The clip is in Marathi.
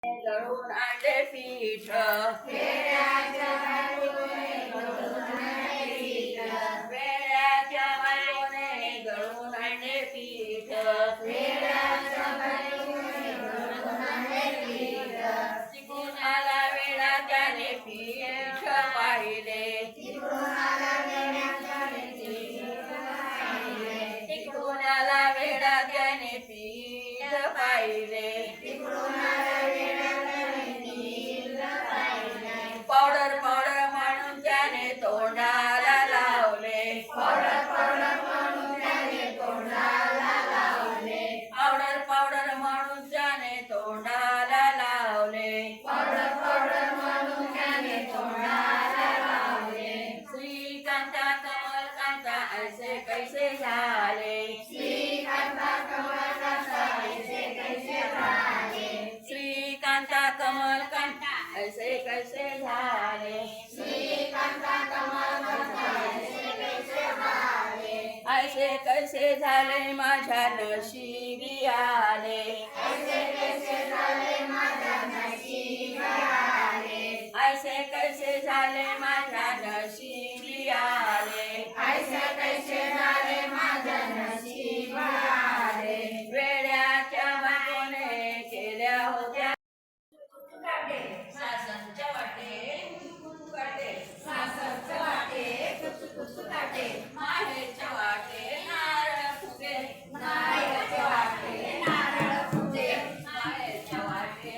दळून आणले पीठ वेड्याच्या बायकोने दळून आणले पीठ. वेड्याच्या बायकोने दळून आणले पीठ वेड्याच्या बायकोने दळून आणले पीठ. तिकडून आला वेडा त्याने पीठ पाहिले तिकडून आला वेड्याच्याने पीठ पाहिले. तिकडून आला वेडा त्याने पीठ पाहिले तिकडून आला वेड्याच्याने पीठ पाहिले. पावडर पावडर म्हणून त्याने तोंडाला लावले पावडर पावडर म्हणून त्याने तोंडाला लावले. पावडर पावडर म्हणून त्याने तोंडाला लावले पावडर पावडर म्हणून त्याने तोंडाला लावले. श्रीकांता कमलकांता ऐसे कैसे झाले श्रीकांता कमलकांता ऐसे कैसे झाले. श्रीकांता कमलकांता ऐसे कैसे झाले श्रीकांता कमलकांता ऐसे कैसे झाले. ऐसे कैसे झाले माझ्या नशिबी आले ऐसे कैसे झाले माझ्या नशिबी आले. ऐसे कैसे झाले माझ्या नशिबी आले ऐसे कैसे झाले माझ्या नशिबी आले. वेड्याच्या बायकोने केल्या होत्या सासरच्या वाटे कुचकुच काटे सासरच्या वाटे कुचकुच काटे. माहेरच्या वाटे नारळ फुगे नारळाच्या वाटे नारळ फुटे. माहेरच्या वाटे